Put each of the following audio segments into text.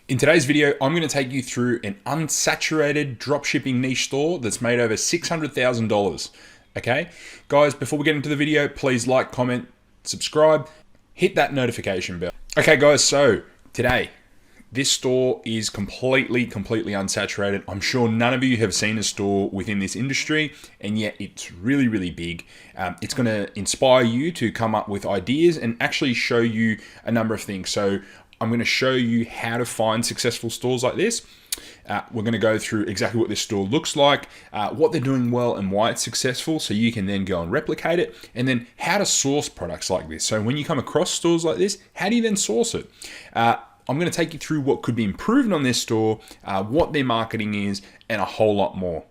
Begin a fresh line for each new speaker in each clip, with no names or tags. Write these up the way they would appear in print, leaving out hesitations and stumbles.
In today's video, I'm going to take you through an unsaturated dropshipping niche store that's made over $600,000. Okay, guys, before we get into the video, please like, comment, subscribe, hit that notification bell. Okay, guys, so today, this store is completely unsaturated. I'm sure none of you have seen a store within this industry, and yet it's really big. It's going to inspire you to come up with ideas and actually show you a number of things. So I'm going to show you how to find successful stores like this. We're going to go through exactly what this store looks like, what they're doing well and why it's successful, so you can then go and replicate it, and then how to source products like this. So when you come across stores like this, how do you then source it? I'm going to take you through what could be improved on this store, what their marketing is, and a whole lot more.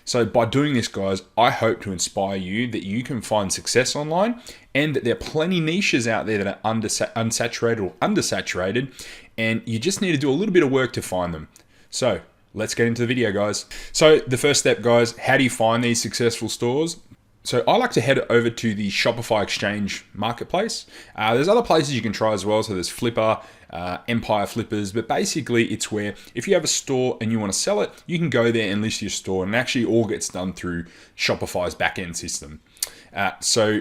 So by doing this, guys, I hope to inspire you that you can find success online and that there are plenty niches out there that are unsaturated or undersaturated, and you just need to do a little bit of work to find them. So let's get into the video, guys. So the first step, guys, how do you find these successful stores? So I like to head over to the Shopify Exchange Marketplace. There's other places you can try as well. So there's Flipper, Empire Flippers, but basically it's where if you have a store and you want to sell it, you can go there and list your store, and it actually all gets done through Shopify's backend system. So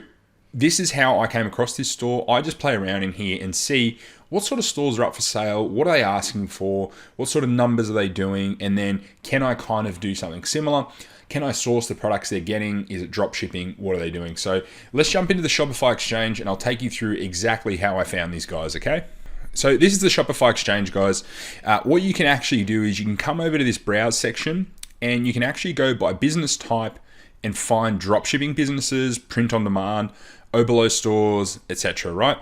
this is how I came across this store. I just play around in here and see what sort of stores are up for sale, what are they asking for, what sort of numbers are they doing, and then can I kind of do something similar? Can I source the products they're getting? Is it drop shipping? What are they doing? So let's jump into the Shopify Exchange and I'll take you through exactly how I found these guys, okay? So this is the Shopify Exchange, guys. What you can actually do is you can come over to this browse section and you can actually go by business type and find dropshipping businesses, print on demand, Oberlo stores, etc., right?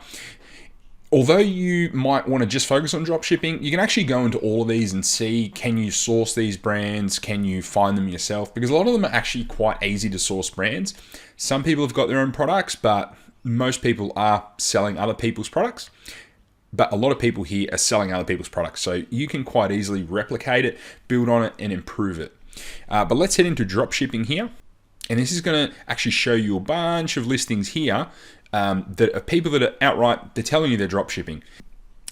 Although you might want to just focus on dropshipping, you can actually go into all of these and see, can you source these brands? Can you find them yourself? Because a lot of them are actually quite easy to source brands. Some people have got their own products, but most people are selling other people's products. But a lot of people here are selling other people's products. So you can quite easily replicate it, build on it, and improve it. But let's head into dropshipping here. And this is going to actually show you a bunch of listings here that are people that are outright, they're telling you they're drop shipping.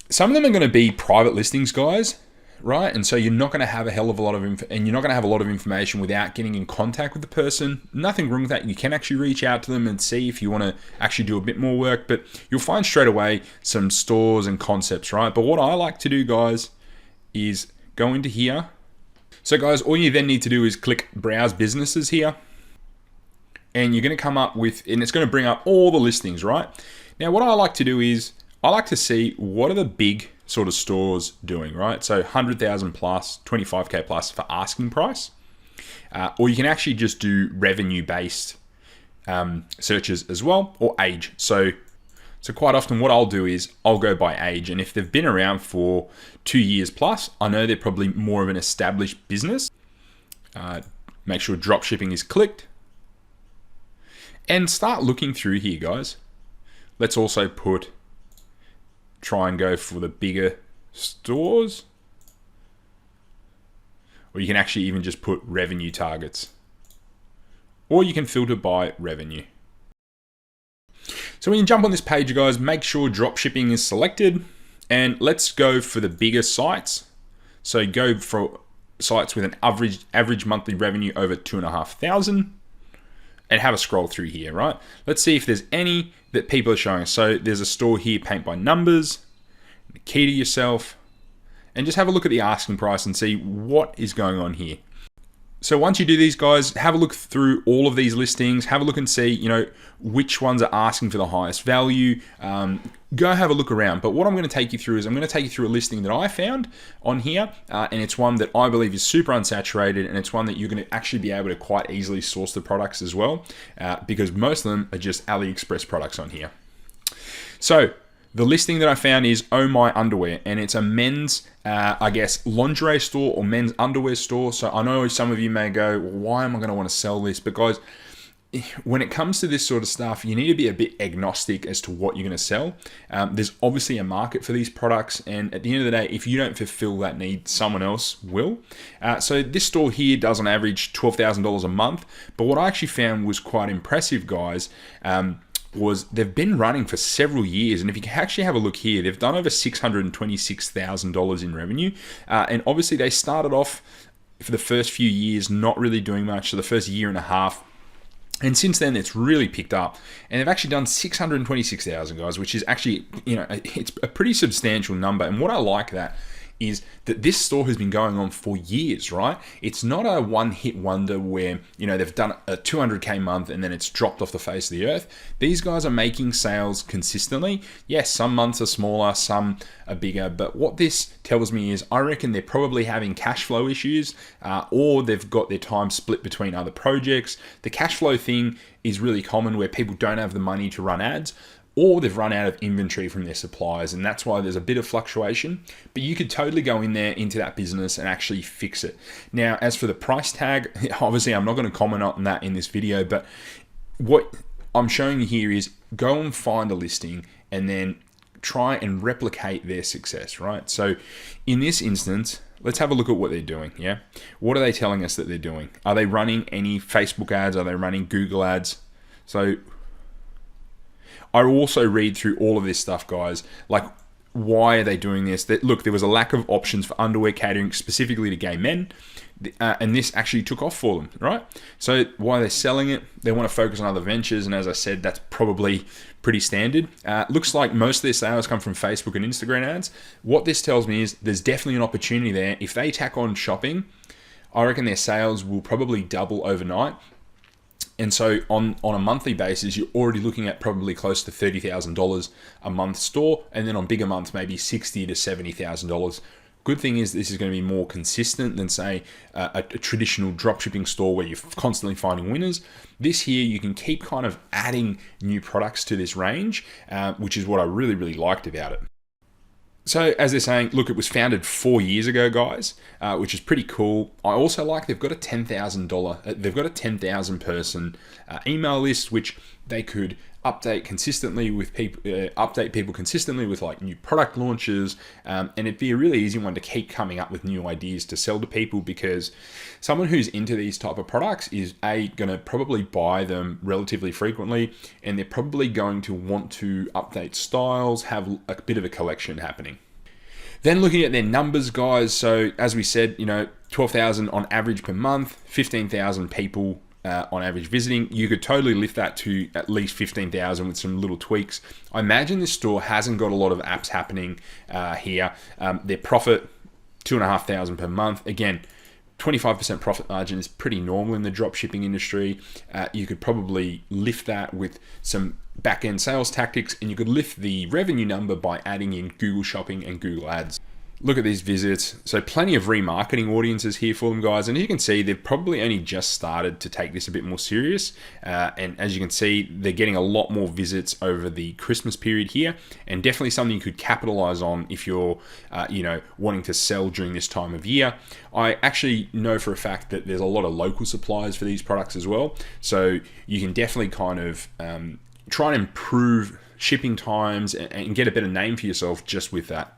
Some of them are going to be private listings, guys, right? And so you're not going to have a hell of a lot of and you're not going to have a lot of information without getting in contact with the person. Nothing wrong with that. You can actually reach out to them and see if you want to actually do a bit more work, but you'll find straight away some stores and concepts, right? But what I like to do, guys, is go into here. So guys, all you then need to do is click browse businesses here. And you're going to come up with, and it's going to bring up all the listings, right? Now, what I like to do is, I like to see what are the big sort of stores doing, right? So 100,000 plus, 25K plus for asking price. Or you can actually just do revenue-based searches as well, or age. So quite often what I'll do is, I'll go by age. And if they've been around for 2 years plus, I know they're probably more of an established business. Make sure drop shipping is clicked. And start looking through here, guys. Let's also try and go for the bigger stores. Or you can actually even just put revenue targets. Or you can filter by revenue. So when you jump on this page, guys, make sure drop shipping is selected. And let's go for the bigger sites. So go for sites with an average monthly revenue over 2,500. And have a scroll through here, right? Let's see if there's any that people are showing. So there's a store here, paint by numbers, key to yourself, and just have a look at the asking price and see what is going on here. So once you do these, guys, have a look through all of these listings, have a look and see, you know, which ones are asking for the highest value. Go have a look around. But what I'm going to take you through is I'm going to take you through a listing that I found on here. And it's one that I believe is super unsaturated. And it's one that you're going to actually be able to quite easily source the products as well. Because most of them are just AliExpress products on here. So the listing that I found is Oh My Underwear, and it's a men's, I guess, lingerie store or men's underwear store. So I know some of you may go, well, why am I going to want to sell this? But guys, when it comes to this sort of stuff, you need to be a bit agnostic as to what you're going to sell. There's obviously a market for these products, and at the end of the day, if you don't fulfill that need, someone else will. So this store here does on average $12,000 a month, but what I actually found was quite impressive, guys. was they've been running for several years. And if you can actually have a look here, they've done over $626,000 in revenue. And obviously they started off for the first few years not really doing much. So the first year and a half. And since then, it's really picked up, and they've actually done 626,000 guys, which is actually, it's a pretty substantial number. And what I like that is that this store has been going on for years, right? It's not a one-hit wonder where, they've done a 200K month and then it's dropped off the face of the earth. These guys are making sales consistently. Yes, some months are smaller, some are bigger, but what this tells me is I reckon they're probably having cash flow issues, or they've got their time split between other projects. The cash flow thing is really common where people don't have the money to run ads, or they've run out of inventory from their suppliers, and that's why there's a bit of fluctuation. But you could totally go in there into that business and actually fix it. Now, as for the price tag, obviously I'm not going to comment on that in this video, but what I'm showing you here is go and find a listing and then try and replicate their success, right? So in this instance, let's have a look at what they're doing, yeah? What are they telling us that they're doing? Are they running any Facebook ads? Are they running Google ads? So I also read through all of this stuff, guys. Like, why are they doing this? Look, there was a lack of options for underwear catering specifically to gay men, and this actually took off for them, right? So why are they selling it? They want to focus on other ventures, and as I said, that's probably pretty standard. Looks like most of their sales come from Facebook and Instagram ads. What this tells me is there's definitely an opportunity there. If they tack on shopping, I reckon their sales will probably double overnight. And so on a monthly basis, you're already looking at probably close to $30,000 a month store. And then on bigger months, maybe $60,000 to $70,000. Good thing is this is going to be more consistent than, say, a traditional dropshipping store where you're constantly finding winners. This here, you can keep kind of adding new products to this range, which is what I really, really liked about it. So as they're saying, look, it was founded 4 years ago, guys, which is pretty cool. I also like they've got a $10,000 person email list, which they could update consistently with people, update people consistently with like new product launches, and it'd be a really easy one to keep coming up with new ideas to sell to people, because someone who's into these type of products is going to probably buy them relatively frequently, and they're probably going to want to update styles, have a bit of a collection happening. Then looking at their numbers, guys, so as we said, 12,000 on average per month, 15,000 people on average visiting. You could totally lift that to at least 15,000 with some little tweaks. I imagine this store hasn't got a lot of apps happening here. Their profit, 2,500 per month. Again, 25% profit margin is pretty normal in the drop shipping industry. You could probably lift that with some back-end sales tactics, and you could lift the revenue number by adding in Google Shopping and Google Ads. Look at these visits. So plenty of remarketing audiences here for them, guys. And as you can see, they've probably only just started to take this a bit more serious. And as you can see, they're getting a lot more visits over the Christmas period here, and definitely something you could capitalize on if you're, wanting to sell during this time of year. I actually know for a fact that there's a lot of local suppliers for these products as well. So you can definitely kind of try and improve shipping times and get a better name for yourself just with that.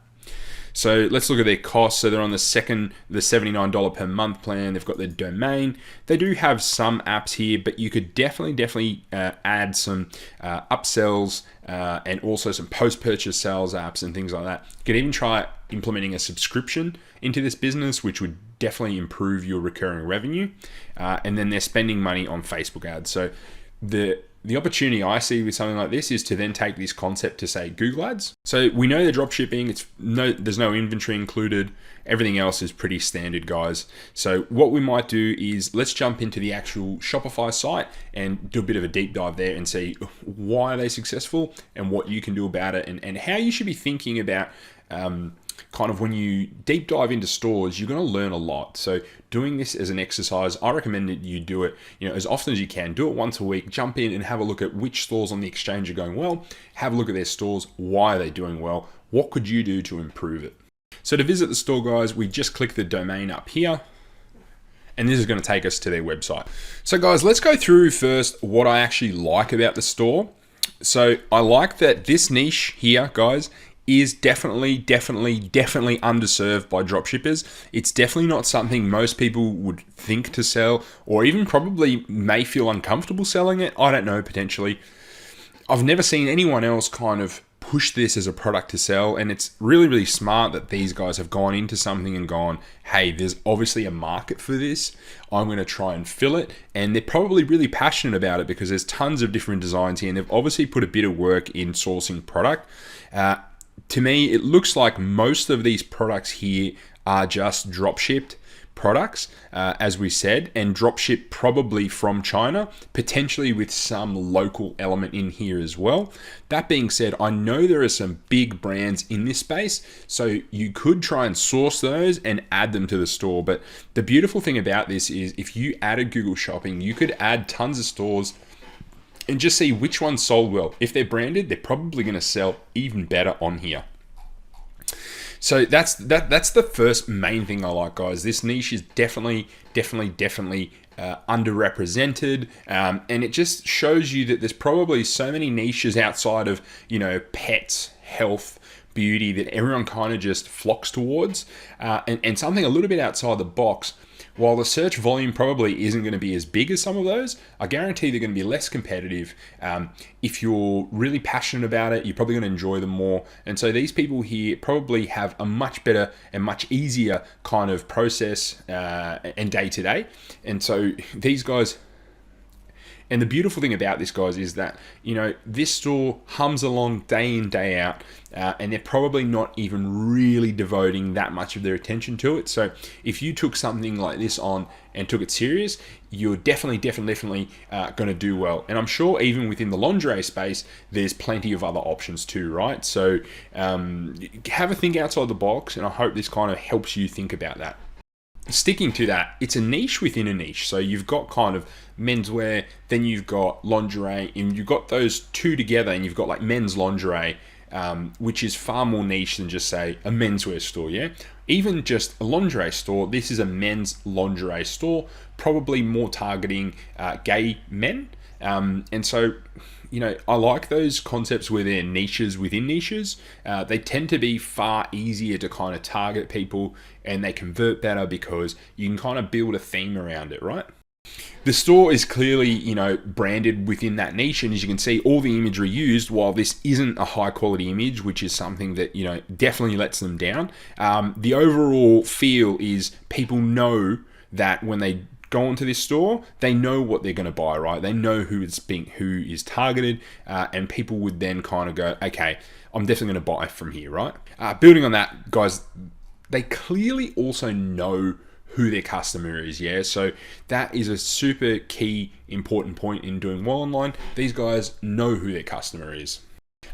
So let's look at their costs. So they're on the $79 per month plan. They've got their domain. They do have some apps here, but you could definitely add some upsells and also some post-purchase sales apps and things like that. You could even try implementing a subscription into this business, which would definitely improve your recurring revenue. And then they're spending money on Facebook ads. So the opportunity I see with something like this is to then take this concept to, say, Google Ads. So we know they're drop shipping. There's no inventory included. Everything else is pretty standard, guys. So what we might do is let's jump into the actual Shopify site and do a bit of a deep dive there and see why are they successful and what you can do about it, and how you should be thinking about kind of when you deep dive into stores. You're going to learn a lot. So doing this as an exercise, I recommend that you do it, as often as you can. Do it once a week. Jump in and have a look at which stores on the exchange are going well. Have a look at their stores. Why are they doing well? What could you do to improve it? So to visit the store, guys, we just click the domain up here, and this is going to take us to their website. So guys, let's go through first what I actually like about the store. So I like that this niche here, guys, is definitely underserved by dropshippers. It's definitely not something most people would think to sell, or even probably may feel uncomfortable selling it. I don't know, potentially. I've never seen anyone else kind of push this as a product to sell, and it's really, really smart that these guys have gone into something and gone, hey, there's obviously a market for this. I'm going to try and fill it. And they're probably really passionate about it because there's tons of different designs here, and they've obviously put a bit of work in sourcing product. To me, it looks like most of these products here are just drop shipped products, as we said, and dropship probably from China, potentially with some local element in here as well. That being said, I know there are some big brands in this space, so you could try and source those and add them to the store. But the beautiful thing about this is if you added Google Shopping, you could add tons of stores and just see which ones sold well. If they're branded, they're probably going to sell even better on here. So that's the first main thing I like, guys. This niche is definitely underrepresented, and it just shows you that there's probably so many niches outside of, you know, pets, health, beauty, that everyone kind of just flocks towards, and something a little bit outside the box. While the search volume probably isn't going to be as big as some of those, I guarantee they're going to be less competitive. If you're really passionate about it, you're probably going to enjoy them more. And so these people here probably have a much better and much easier kind of process and day to day. And so these guys... And the beautiful thing about this, guys, is that, you know, this store hums along day in, day out, and they're probably not even really devoting that much of their attention to it. So if you took something like this on and took it serious, you're definitely going to do well. And I'm sure even within the lingerie space, there's plenty of other options too, right? So have a think outside the box, and I hope this kind of helps you think about that. Sticking to that, it's a niche within a niche. So you've got kind of menswear, then you've got lingerie, and you've got those two together, and you've got like men's lingerie, which is far more niche than just, say, a menswear store, yeah? Even just a lingerie store, this is a men's lingerie store, probably more targeting gay men. And so, you know, I like those concepts where they're niches within niches. They tend to be far easier to kind of target people, and they convert better because you can kind of build a theme around it, right? The store is clearly, you know, branded within that niche, and as you can see, all the imagery used, while this isn't a high quality image, which is something that, you know, definitely lets them down, the overall feel is people know that when they go into this store, they know what they're going to buy, right? They know who is targeted, and people would then kind of go, okay, I'm definitely going to buy from here, right? Building on that, guys, they clearly also know who their customer is, yeah? So that is a super key, important point in doing well online. These guys know who their customer is.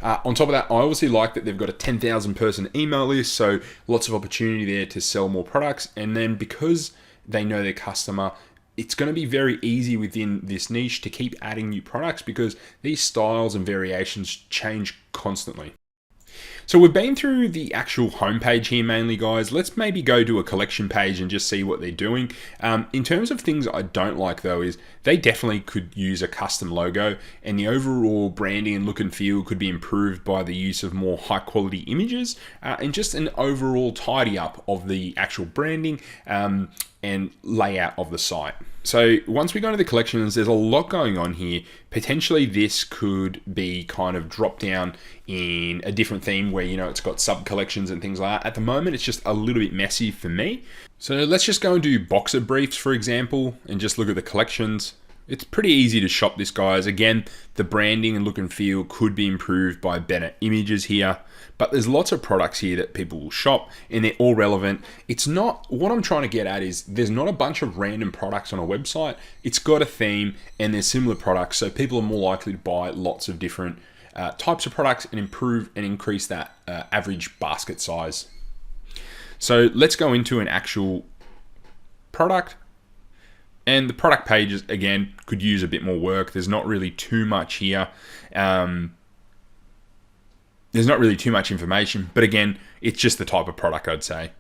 On top of that, I obviously like that they've got a 10,000 person email list, so lots of opportunity there to sell more products. And then because they know their customer, it's going to be very easy within this niche to keep adding new products because these styles and variations change constantly. So we've been through the actual homepage here mainly, guys. Let's maybe go to a collection page and just see what they're doing. In terms of things I don't like, though, is they definitely could use a custom logo, and the overall branding and look and feel could be improved by the use of more high quality images, and just an overall tidy up of the actual branding and layout of the site. So once we go to the collections, there's a lot going on here. Potentially this could be kind of dropped down in a different theme where, you know, it's got sub collections and things like that. At the moment, it's just a little bit messy for me. So let's just go and do boxer briefs, for example, and just look at the collections. It's pretty easy to shop this, guys. Again, the branding and look and feel could be improved by better images here, but there's lots of products here that people will shop and they're all relevant. It's not, what I'm trying to get at is there's not a bunch of random products on a website. It's got a theme and there's similar products, so people are more likely to buy lots of different types of products and improve and increase that average basket size. So let's go into an actual product. And the product pages, again, could use a bit more work. There's not really too much here. There's not really too much information, but again, it's just the type of product, I'd say.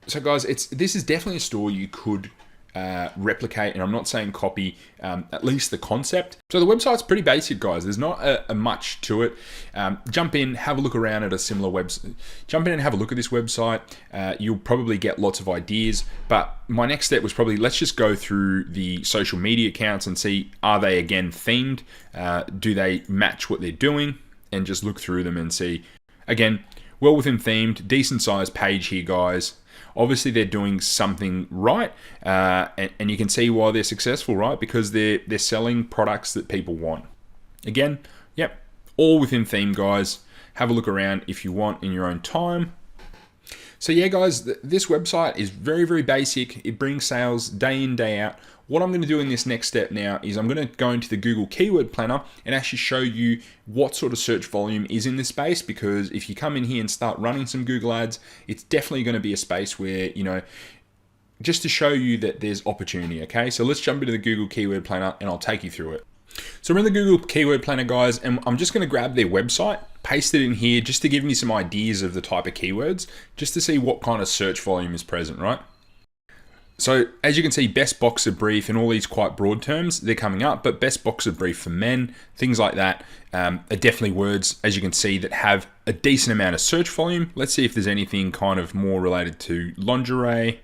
So guys, this is definitely a store you could replicate, and I'm not saying copy, at least the concept. So the website's pretty basic, guys. There's not a much to it. Jump in, have a look around at a similar website. Jump in and have a look at this website. You'll probably get lots of ideas, but my next step was probably, let's just go through the social media accounts and see, are they again themed? Do they match what they're doing? And just look through them and see, again, well within themed, decent sized page here, guys. Obviously, they're doing something right, and you can see why they're successful, right? Because they're selling products that people want. Again, yep, all within theme, guys. Have a look around if you want in your own time. So yeah, guys, this website is very, very basic. It brings sales day in, day out. What I'm going to do in this next step now is I'm going to go into the Google Keyword Planner and actually show you what sort of search volume is in this space, because if you come in here and start running some Google ads, it's definitely going to be a space where, you know, just to show you that there's opportunity, okay? So let's jump into the Google Keyword Planner and I'll take you through it. So we're in the Google Keyword Planner, guys, and I'm just going to grab their website, paste it in here just to give me some ideas of the type of keywords, just to see what kind of search volume is present, right? So as you can see, best boxer brief and all these quite broad terms, they're coming up, but best boxer brief for men, things like that, are definitely words, as you can see, that have a decent amount of search volume. Let's see if there's anything kind of more related to lingerie.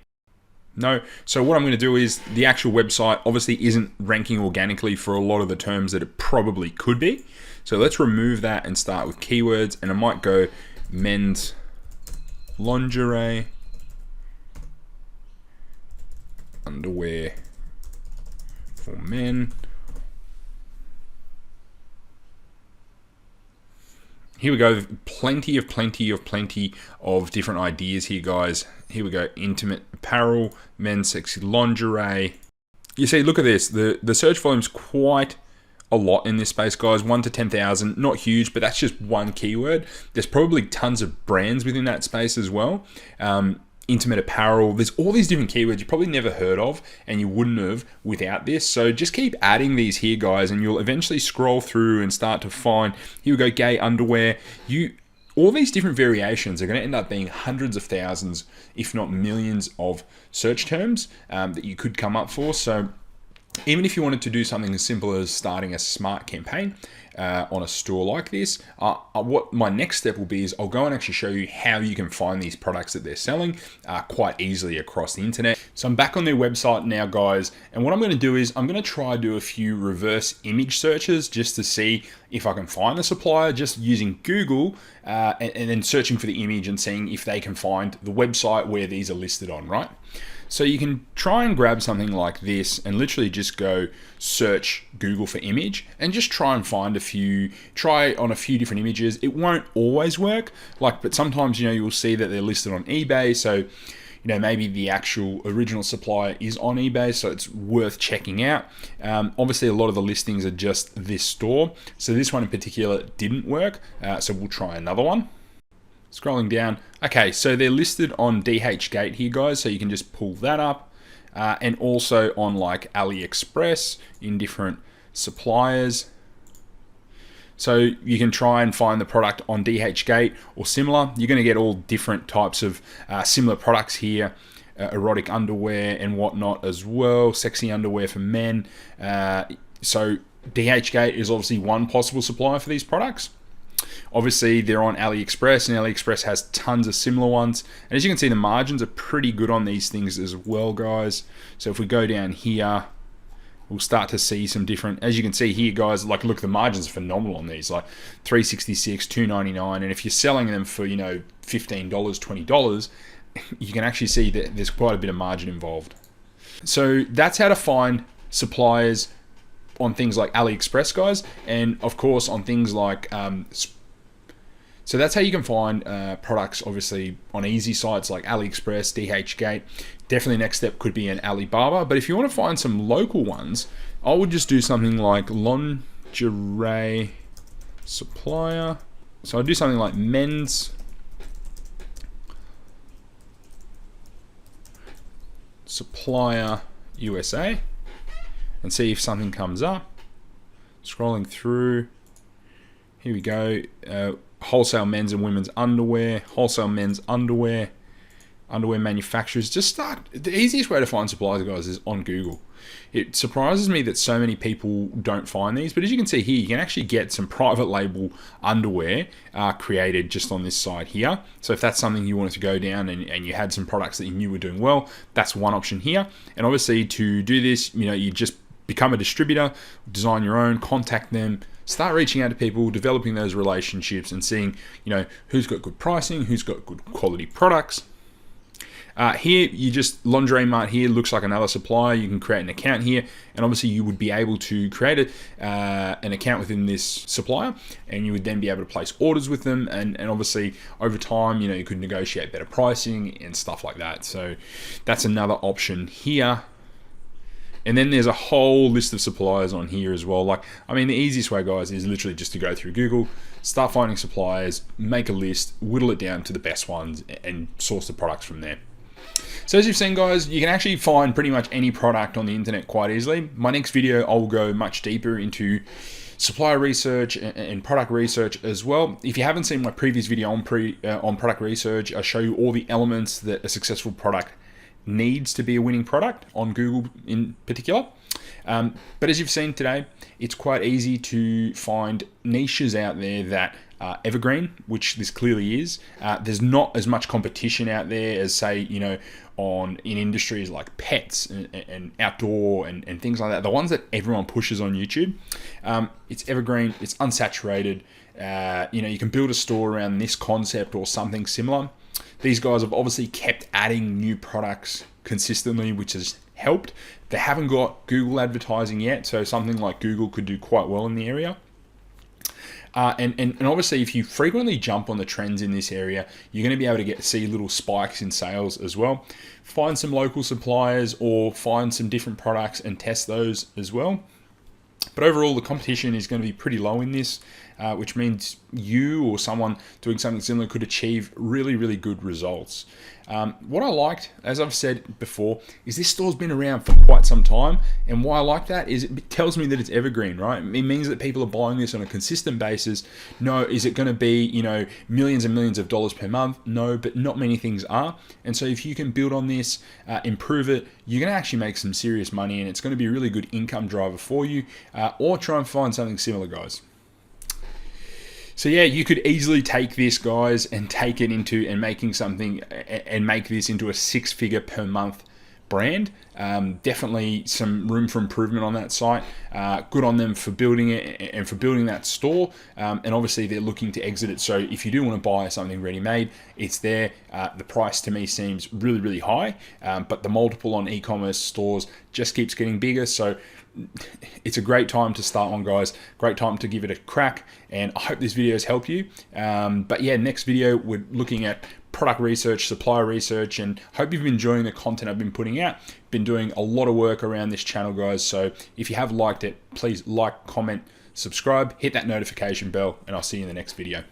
No. So what I'm going to do is, the actual website obviously isn't ranking organically for a lot of the terms that it probably could be. So let's remove that and start with keywords, and I might go men's lingerie, underwear for men. Here we go. Plenty of different ideas here, guys. Here we go. Intimate apparel, men's sexy lingerie. You see, look at this. The search volume's quite a lot in this space, guys. 1 to 10,000. Not huge, but that's just one keyword. There's probably tons of brands within that space as well. Intimate apparel, there's all these different keywords you probably never heard of and you wouldn't have without this. So just keep adding these here, guys, and you'll eventually scroll through and start to find, here we go, gay underwear. All these different variations are going to end up being hundreds of thousands, if not millions of search terms that you could come up for. So even if you wanted to do something as simple as starting a smart campaign on a store like this, what my next step will be is I'll go and actually show you how you can find these products that they're selling quite easily across the internet. So I'm back on their website now, guys, and what I'm going to do is I'm going to try to do a few reverse image searches just to see if I can find the supplier, just using Google and then searching for the image and seeing if they can find the website where these are listed on, right? So you can try and grab something like this and literally just go search Google for image and just try and find try on a few different images. It won't always work, but sometimes, you'll see that they're listed on eBay. So, maybe the actual original supplier is on eBay, so it's worth checking out. Obviously, a lot of the listings are just this store. So this one in particular didn't work. So we'll try another one. Scrolling down. Okay, so they're listed on DHgate here, guys, so you can just pull that up. And also on like AliExpress in different suppliers. So you can try and find the product on DHgate or similar. You're going to get all different types of similar products here. Erotic underwear and whatnot as well. Sexy underwear for men. So DHgate is obviously one possible supplier for these products. Obviously, they're on AliExpress, and AliExpress has tons of similar ones. And as you can see, the margins are pretty good on these things as well, guys. So if we go down here, we'll start to see some different, as you can see here, guys, look, the margins are phenomenal on these, like $3.66, $2.99. And if you're selling them for, $15, $20, you can actually see that there's quite a bit of margin involved. So that's how to find suppliers on things like AliExpress, guys, and of course on things like so that's how you can find products, obviously, on easy sites like AliExpress, DHgate. Definitely next step could be an Alibaba, but if you want to find some local ones, I would just do something like lingerie supplier. So I'd do something like men's supplier USA and see if something comes up. Scrolling through, here we go. Wholesale men's and women's underwear, wholesale men's underwear. underwear manufacturers. Just start. The easiest way to find suppliers, guys, is on Google. It surprises me that so many people don't find these, but as you can see here, you can actually get some private label underwear created just on this side here. So if that's something you wanted to go down and you had some products that you knew were doing well, that's one option here. And obviously to do this, you just become a distributor, design your own, contact them, start reaching out to people, developing those relationships and seeing, who's got good pricing, who's got good quality products. Here, Lingerie Mart here looks like another supplier. You can create an account here, and obviously you would be able to create an account within this supplier, and you would then be able to place orders with them, and obviously over time, you could negotiate better pricing and stuff like that. So that's another option here. And then there's a whole list of suppliers on here as well. The easiest way, guys, is literally just to go through Google, start finding suppliers, make a list, whittle it down to the best ones, and source the products from there. So as you've seen, guys, you can actually find pretty much any product on the internet quite easily. My next video, I'll go much deeper into supplier research and product research as well. If you haven't seen my previous video on product research, I show you all the elements that a successful product needs to be a winning product on Google in particular. But as you've seen today, it's quite easy to find niches out there that are evergreen, which this clearly is. There's not as much competition out there as, say, in industries like pets and outdoor and things like that. The ones that everyone pushes on YouTube. It's evergreen, it's unsaturated. You can build a store around this concept or something similar. These guys have obviously kept adding new products consistently, which has helped. They haven't got Google advertising yet, so something like Google could do quite well in the area. And obviously, if you frequently jump on the trends in this area, you're going to be able to see little spikes in sales as well. Find some local suppliers or find some different products and test those as well. But overall, the competition is going to be pretty low in this, which means you or someone doing something similar could achieve really, really good results. What I liked, as I've said before, is this store's been around for quite some time. And why I like that is it tells me that it's evergreen, right? It means that people are buying this on a consistent basis. No, is it going to be, millions and millions of dollars per month? No, but not many things are. And so if you can build on this, improve it, you're going to actually make some serious money, and it's going to be a really good income driver for you, or try and find something similar, guys. So yeah, you could easily take this, guys, and take it into and make this into a 6-figure per month brand. Definitely some room for improvement on that site. Good on them for building it and for building that store. And obviously they're looking to exit it. So if you do want to buy something ready-made, it's there. The price to me seems really, really high, but the multiple on e-commerce stores just keeps getting bigger. So it's a great time to start one, guys. Great time to give it a crack, and I hope this video has helped you. But yeah, next video we're looking at product research, supplier research, and hope you've been enjoying the content I've been putting out. Been doing a lot of work around this channel, guys, so if you have liked it, please like, comment, subscribe, hit that notification bell, and I'll see you in the next video.